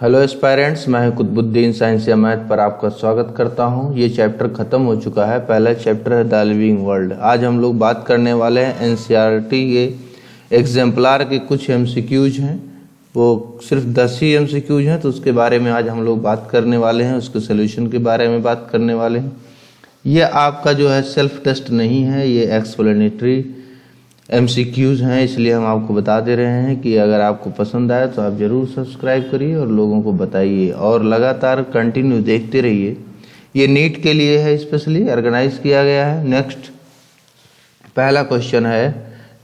Hello aspirants, मैं Qutubuddin science या math पर आपका स्वागत करता हूं। ये चैप्टर ख़त्म हो चुका है। पहला चैप्टर है द लिविंग वर्ल्ड। आज हम लोग बात करने वाले हैं एनसीईआरटी के एग्जाम्पलार के कुछ एमसीक्यूज हैं, वो सिर्फ 10 ही एमसीक्यूज हैं, तो उसके बारे में आज हम लोग बात करने वाले हैं, उसके सोल्यूशन के बारे में बात करने वाले हैं। ये आपका जो है सेल्फ टेस्ट नहीं है, ये एक्सप्लेनेटरी एमसीक्यूज हैं, इसलिए हम आपको बता दे रहे हैं कि अगर आपको पसंद आए तो आप ज़रूर सब्सक्राइब करिए और लोगों को बताइए और लगातार कंटिन्यू देखते रहिए। ये नीट के लिए है, स्पेशली ऑर्गेनाइज किया गया है। नेक्स्ट पहला क्वेश्चन है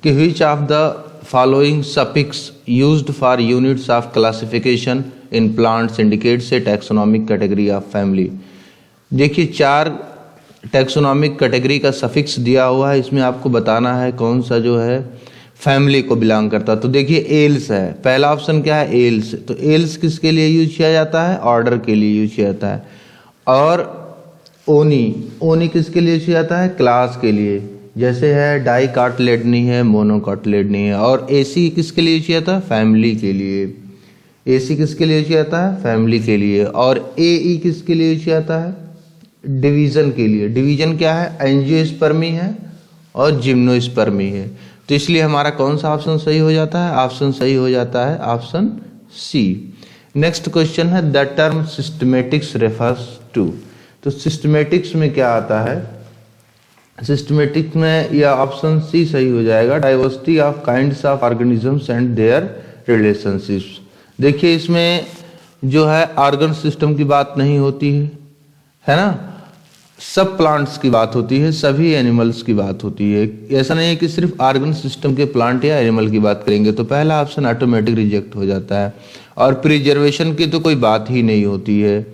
कि which of the following suffix used for units of classification in plants indicates a taxonomic category of family. देखिए 4 टैक्सोनॉमिक कैटेगरी का सफिक्स दिया हुआ है, इसमें आपको बताना है कौन सा जो है फैमिली को बिलोंग करता है। तो देखिए एल्स है, पहला ऑप्शन क्या है, एल्स। तो एल्स किसके लिए यूज किया जाता है, ऑर्डर के लिए यूज किया जाता है। और ओनी किसके लिए यूज किया जाता है, क्लास के लिए। जैसे है डाइकार्टिलेडनी है, मोनोकार्टिलेडनी है। और एसी किसके लिए यूज किया जाता है, फैमिली के लिए। एसी किसके लिए यूज किया जाता है, फैमिली के लिए। और एई किसके लिए यूज किया जाता है, डिवीजन के लिए। डिवीजन क्या है, एंजियोस्पर्मी है और जिम्नोस्पर्मी है। तो इसलिए हमारा कौन सा ऑप्शन सही हो जाता है, ऑप्शन सही हो जाता है ऑप्शन सी। नेक्स्ट क्वेश्चन है the term systematics refers to. तो सिस्टमेटिक्स में क्या आता है, सिस्टमेटिक्स में यह ऑप्शन सी सही हो जाएगा, diversity of kinds of organisms and there relationships. देखिए इसमें जो है ऑर्गन सिस्टम की बात नहीं होती है ना, सब प्लांट्स की बात होती है, सभी एनिमल्स की बात होती है। ऐसा नहीं है कि सिर्फ ऑर्गन सिस्टम के प्लांट या एनिमल की बात करेंगे, तो पहला ऑप्शन ऑटोमेटिक रिजेक्ट हो जाता है। और प्रिजर्वेशन की तो कोई बात ही नहीं होती है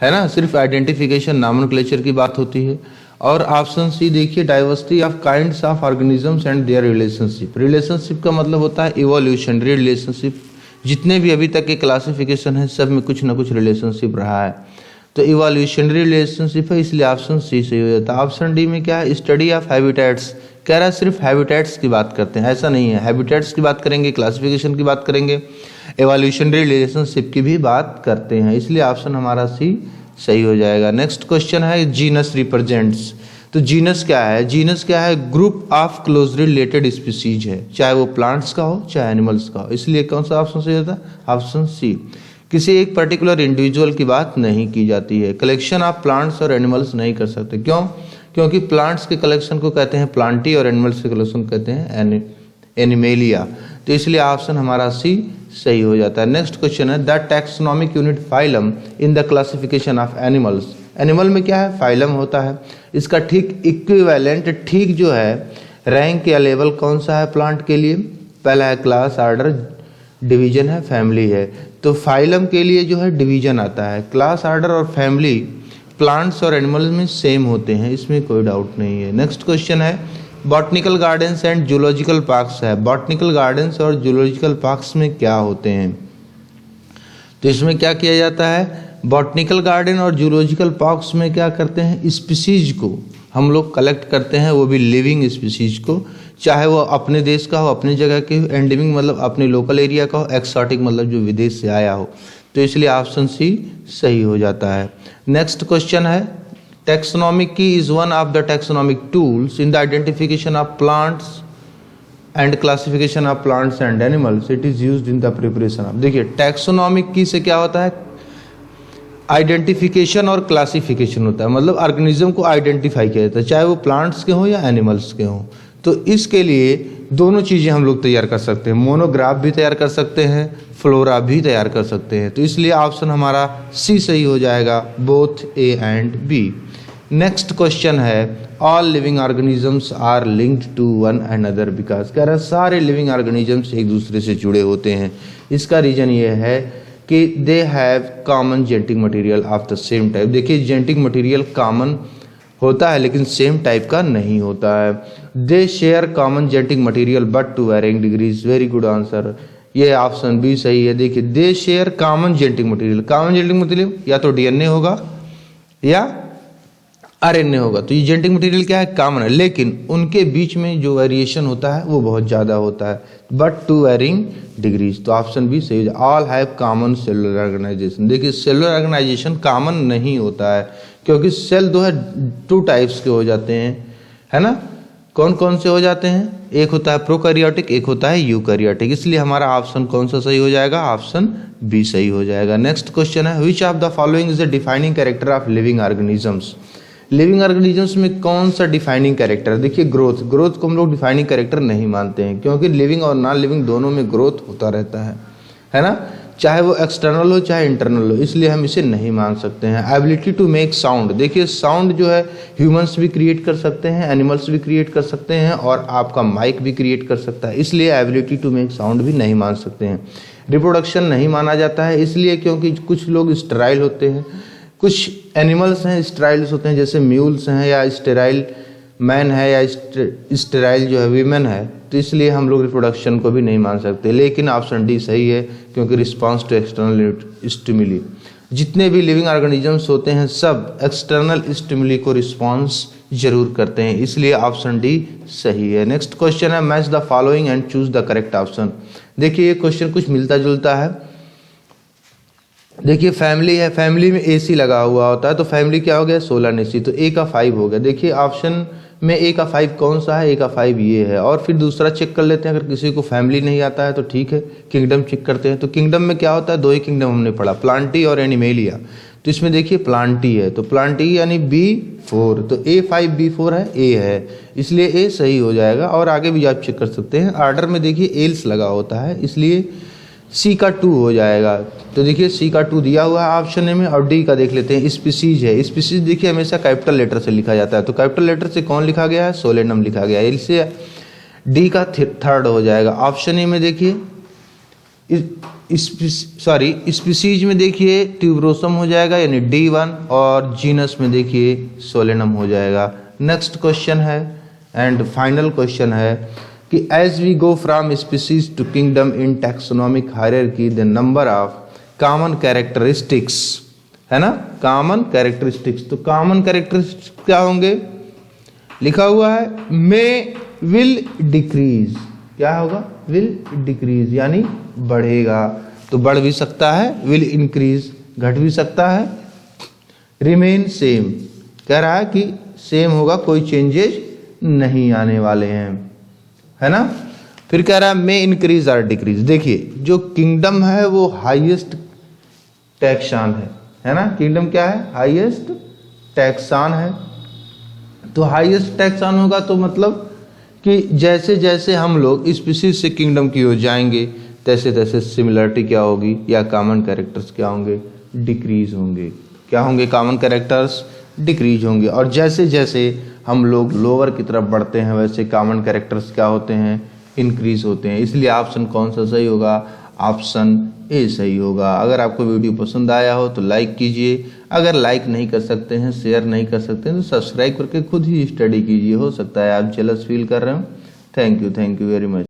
ना, सिर्फ आइडेंटिफिकेशन नॉमेनक्लेचर की बात होती है। और ऑप्शन सी देखिए, diversity of kinds of organisms and their relationship. Relationship का मतलब होता है इवोल्यूशनरी रिलेशनशिप। जितने भी अभी तक के क्लासिफिकेशन है सब में कुछ ना कुछ रिलेशनशिप रहा है, तो इवोल्यूशनरी रिलेशनशिप है, इसलिए ऑप्शन सी सही हो जाता है। ऑप्शन डी में क्या है, स्टडी ऑफ हैबिटेट्स। कह रहा है सिर्फ हैबिटेट्स की बात करते हैं, ऐसा नहीं है। हैबिटेट्स की बात करेंगे, क्लासिफिकेशन की बात करेंगे, इवोल्यूशनरी रिलेशनशिप की भी बात करते हैं, इसलिए ऑप्शन हमारा सी सही हो जाएगा। नेक्स्ट क्वेश्चन है जीनस रिप्रेजेंट्स। तो जीनस क्या है, जीनस क्या है, group of closely related species है, चाहे वो प्लांट्स का हो चाहे एनिमल्स का हो, इसलिए कौन सा ऑप्शन सही होता है, ऑप्शन सी। किसी एक पर्टिकुलर इंडिविजुअल की बात नहीं की जाती है। कलेक्शन ऑफ प्लांट्स और एनिमल्स नहीं कर सकते, क्यों, क्योंकि प्लांट्स के कलेक्शन को कहते हैं प्लांटी और एनिमल्स के कलेक्शन को कहते हैं एनिमेलिया, तो इसलिए ऑप्शन हमारा सी सही हो जाता है। नेक्स्ट क्वेश्चन है the taxonomic unit phylum in the classification of animals. Animal में क्या है, फाइलम होता है, इसका ठीक इक्विवेलेंट ठीक जो है रैंक या लेवल कौन सा है प्लांट के लिए, पहला है क्लास, ऑर्डर, डिवीजन है, फैमिली है। तो फाइलम के लिए जो है डिवीजन आता है। क्लास, ऑर्डर और फैमिली प्लांट्स और एनिमल्स में सेम होते हैं, इसमें कोई डाउट नहीं है। नेक्स्ट क्वेश्चन है botanical gardens and zoological parks है। बॉटनिकल गार्डन्स और जूलॉजिकल पार्क्स में क्या होते हैं, तो इसमें क्या किया जाता है, बॉटनिकल गार्डन और जूलॉजिकल पार्क्स में क्या करते हैं, स्पीसीज को हम लोग कलेक्ट करते हैं, वो भी लिविंग स्पीसीज को, चाहे वो अपने देश का हो, अपनी जगह के हो, एंडेमिक मतलब अपने लोकल एरिया का हो, एक्सोटिक मतलब जो विदेश से आया हो, तो इसलिए ऑप्शन सी सही हो जाता है। नेक्स्ट क्वेश्चन है टैक्सोनॉमिक की is one of the taxonomic tools in the identification of plants and classification of plants and animals, it is used in the preparation of. देखिए टैक्सोनॉमिक की से क्या होता है, आइडेंटिफिकेशन और क्लासिफिकेशन होता है, मतलब ऑर्गेनिज्म को आइडेंटिफाई किया जाता है, चाहे वो प्लांट्स के हों या एनिमल्स के हों। तो इसके लिए दोनों चीज़ें हम लोग तैयार कर सकते हैं, मोनोग्राफ भी तैयार कर सकते हैं, फ्लोरा भी तैयार कर सकते हैं, तो इसलिए ऑप्शन हमारा सी सही हो जाएगा, both A and B. Next question है all living organisms are linked to one and other because. कह रहा है सारे लिविंग ऑर्गेनिजम्स एक दूसरे से जुड़े होते हैं, इसका रीजन ये है कि they have common genetic material of the same type. देखिए जेनेटिक मटेरियल कॉमन होता है लेकिन सेम टाइप का नहीं होता है। They share common genetic material but to varying degrees, very good answer, ये ऑप्शन बी सही है। देखिए they share common genetic material, common genetic material या तो डीएनए होगा या आरएनए होगा। तो ये जेनेटिक मटेरियल क्या है, कॉमन है, लेकिन उनके बीच में जो वेरिएशन होता है वो बहुत ज़्यादा होता है, बट टू वेरिंग डिग्रीज। तो ऑप्शन बी सही है, all have common cellular organisation. देखिए सेलुलर ऑर्गेनाइजेशन कॉमन नहीं होता है, क्योंकि सेल दो है, टू टाइप्स के हो जाते हैं, है ना। कौन कौन से हो जाते हैं, एक होता है प्रोकैरियोटिक, एक होता है यूकैरियोटिक, इसलिए हमारा ऑप्शन कौन सा सही हो जाएगा, ऑप्शन बी सही हो जाएगा। नेक्स्ट क्वेश्चन है, which of the following is the defining character of living organisms. Living organisms में कौन सा डिफाइनिंग कैरेक्टर, देखिए ग्रोथ को हम लोग डिफाइनिंग कैरेक्टर नहीं मानते हैं, क्योंकि लिविंग और नॉन लिविंग दोनों में ग्रोथ होता रहता है ना, चाहे वो एक्सटर्नल हो चाहे इंटरनल हो, इसलिए हम इसे नहीं मान सकते हैं। एबिलिटी टू मेक साउंड, देखिए साउंड जो है ह्यूमंस भी क्रिएट कर सकते हैं, एनिमल्स भी क्रिएट कर सकते हैं, और आपका माइक भी क्रिएट कर सकता है, इसलिए एबिलिटी टू मेक साउंड भी नहीं मान सकते हैं। रिप्रोडक्शन नहीं माना जाता है, इसलिए क्योंकि कुछ लोग स्टेराइल होते हैं, कुछ एनिमल्स हैं स्टेराइल्स होते हैं, जैसे म्यूल्स हैं, या स्टेराइल मैन है, या स्टेराइल जो है वीमेन है, तो इसलिए हम लोग रिप्रोडक्शन को भी नहीं मान सकते। लेकिन ऑप्शन डी सही है, क्योंकि रिस्पांस टू एक्सटर्नल स्टिमुली, जितने भी लिविंग ऑर्गेनिजम्स होते हैं सब एक्सटर्नल स्टिमुली को रिस्पांस जरूर करते हैं, इसलिए ऑप्शन डी सही है। नेक्स्ट क्वेश्चन है, match the following and choose the correct option. देखिए ये क्वेश्चन कुछ मिलता जुलता है। देखिए फैमिली है, फैमिली में एसी लगा हुआ होता है, तो फैमिली क्या हो गया, 16 एसी, तो ए का 5 हो गया। देखिए ऑप्शन में ए का 5 कौन सा है, ए का 5 ये है। और फिर दूसरा चेक कर लेते हैं, अगर किसी को फैमिली नहीं आता है तो ठीक है, किंगडम चेक करते हैं। तो किंगडम में क्या होता है, दो ही किंगडम हमने पढ़ा, प्लांटी और एनिमेलिया, तो इसमें देखिए प्लांटी है, तो प्लांटी यानी B4, तो A5B4 है, ए है, इसलिए ए सही हो जाएगा। और आगे भी आप चेक कर सकते हैं, आर्डर में देखिए एल्स लगा होता है, इसलिए सी का 2 हो जाएगा। तो देखिए सी का 2 दिया हुआ है ऑप्शन ए में। और डी का देख लेते हैं, स्पीसीज है, स्पीसीज देखिए हमेशा कैपिटल लेटर से लिखा जाता है, तो कैपिटल लेटर से कौन लिखा गया है, सोलेनम लिखा गया है, इससे डी का 3rd हो जाएगा। ऑप्शन ए में देखिए स्पीसीज में देखिए ट्यूबरोसम हो जाएगा, यानी D1, और जीनस में देखिए सोलेनम हो जाएगा। नेक्स्ट क्वेश्चन है एंड फाइनल क्वेश्चन है कि as we go from species to kingdom in taxonomic hierarchy the number of common characteristics, है ना, कॉमन कैरेक्टरिस्टिक्स। तो कॉमन कैरेक्टरिस्टिक्स क्या होंगे, लिखा हुआ है मे विल डिक्रीज, क्या होगा, विल डिक्रीज यानी बढ़ेगा, तो बढ़ भी सकता है, विल इंक्रीज घट भी सकता है, रिमेन सेम कह रहा है कि सेम होगा, कोई चेंजेस नहीं आने वाले हैं, है ना। फिर कह रहा है मे इंक्रीज और डिक्रीज। देखिए जो किंगडम है वो हाईएस्ट टैक्सान है ना, किंगडम क्या है, हाईएस्ट टैक्सान है, तो हाईएस्ट टैक्सान होगा तो मतलब कि जैसे जैसे हम लोग स्पीसीज से किंगडम की ओर जाएंगे तैसे तैसे सिमिलरिटी क्या होगी, या कॉमन कैरेक्टर्स क्या होंगे, डिक्रीज होंगे। क्या होंगे, कॉमन कैरेक्टर्स डिक्रीज होंगे। और जैसे जैसे हम लोग लोअर की तरफ बढ़ते हैं वैसे कॉमन कैरेक्टर्स क्या होते हैं, इंक्रीज होते हैं। इसलिए ऑप्शन कौन सा सही होगा, ऑप्शन ए सही होगा। अगर आपको वीडियो पसंद आया हो तो लाइक कीजिए, अगर लाइक नहीं कर सकते हैं, शेयर नहीं कर सकते हैं, तो सब्सक्राइब करके खुद ही स्टडी कीजिए, हो सकता है आप जेलस फील कर रहे हो। Thank you very much.